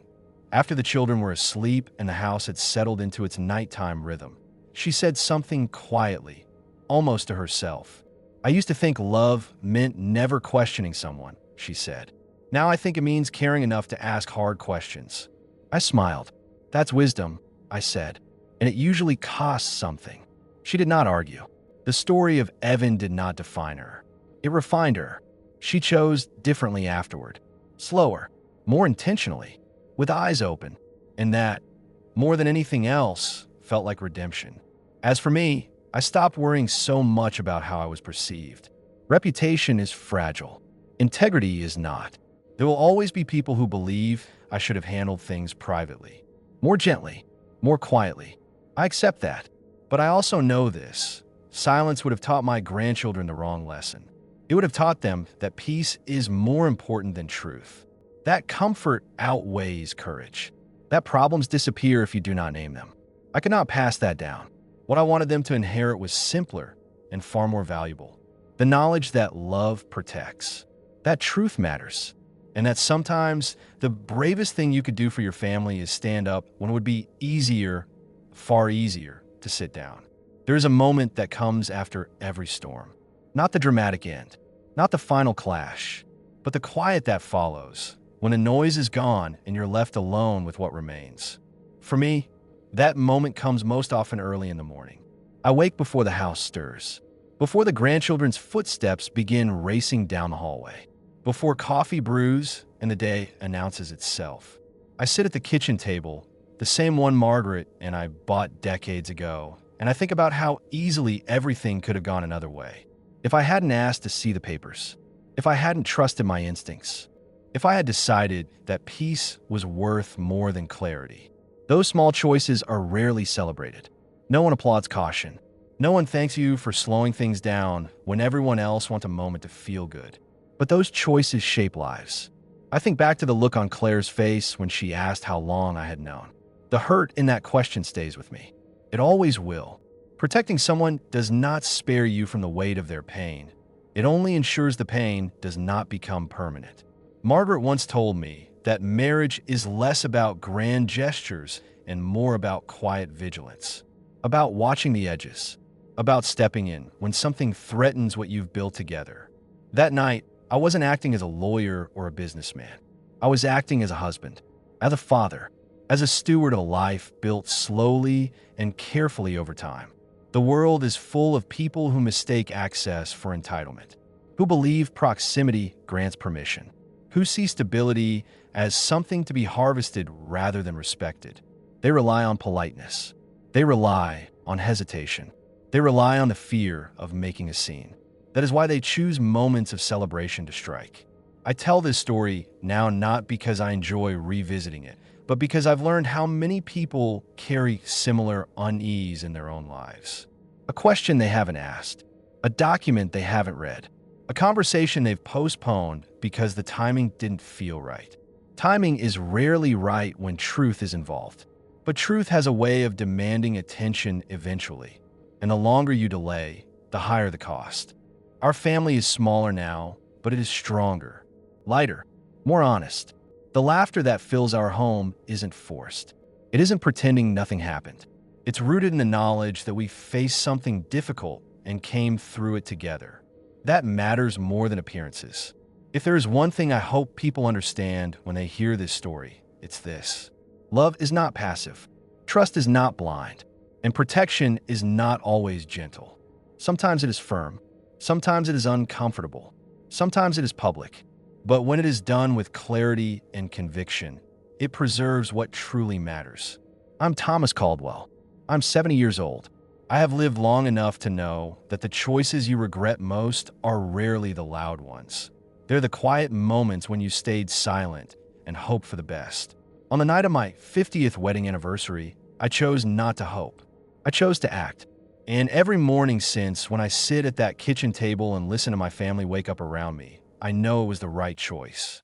after the children were asleep and the house had settled into its nighttime rhythm, she said something quietly, almost to herself. "I used to think love meant never questioning someone," she said. "Now I think it means caring enough to ask hard questions." I smiled. "That's wisdom," I said, "and it usually costs something." She did not argue. The story of Evan did not define her. It refined her. She chose differently afterward. Slower, more intentionally, with eyes open, and that, more than anything else, felt like redemption. As for me, I stopped worrying so much about how I was perceived. Reputation is fragile. Integrity is not. There will always be people who believe I should have handled things privately, more gently, more quietly. I accept that, but I also know this. Silence would have taught my grandchildren the wrong lesson. It would have taught them that peace is more important than truth. That comfort outweighs courage. That problems disappear if you do not name them. I could not pass that down. What I wanted them to inherit was simpler and far more valuable. The knowledge that love protects, that truth matters, and that sometimes the bravest thing you could do for your family is stand up when it would be easier, far easier, to sit down. There is a moment that comes after every storm. Not the dramatic end, not the final clash, but the quiet that follows, when the noise is gone and you're left alone with what remains. For me, that moment comes most often early in the morning. I wake before the house stirs, before the grandchildren's footsteps begin racing down the hallway, before coffee brews and the day announces itself. I sit at the kitchen table, the same one Margaret and I bought decades ago, and I think about how easily everything could have gone another way. If I hadn't asked to see the papers, if I hadn't trusted my instincts, if I had decided that peace was worth more than clarity. Those small choices are rarely celebrated. No one applauds caution. No one thanks you for slowing things down when everyone else wants a moment to feel good. But those choices shape lives. I think back to the look on Claire's face when she asked how long I had known. The hurt in that question stays with me. It always will. Protecting someone does not spare you from the weight of their pain. It only ensures the pain does not become permanent. Margaret once told me that marriage is less about grand gestures and more about quiet vigilance, about watching the edges, about stepping in when something threatens what you've built together. That night, I wasn't acting as a lawyer or a businessman. I was acting as a husband, as a father, as a steward of a life built slowly and carefully over time. The world is full of people who mistake access for entitlement, who believe proximity grants permission, who see stability as something to be harvested rather than respected. They rely on politeness. They rely on hesitation. They rely on the fear of making a scene. That is why they choose moments of celebration to strike. I tell this story now not because I enjoy revisiting it, but because I've learned how many people carry similar unease in their own lives. A question they haven't asked, a document they haven't read, a conversation they've postponed because the timing didn't feel right. Timing is rarely right when truth is involved. But truth has a way of demanding attention eventually. And the longer you delay, the higher the cost. Our family is smaller now, but it is stronger, lighter, more honest. The laughter that fills our home isn't forced. It isn't pretending nothing happened. It's rooted in the knowledge that we faced something difficult and came through it together. That matters more than appearances. If there is one thing I hope people understand when they hear this story, it's this. Love is not passive. Trust is not blind. And protection is not always gentle. Sometimes it is firm. Sometimes it is uncomfortable. Sometimes it is public. But when it is done with clarity and conviction, it preserves what truly matters. I'm Thomas Caldwell. I'm 70 years old. I have lived long enough to know that the choices you regret most are rarely the loud ones. They're the quiet moments when you stayed silent and hoped for the best. On the night of my 50th wedding anniversary, I chose not to hope. I chose to act. And every morning since, when I sit at that kitchen table and listen to my family wake up around me, I know it was the right choice.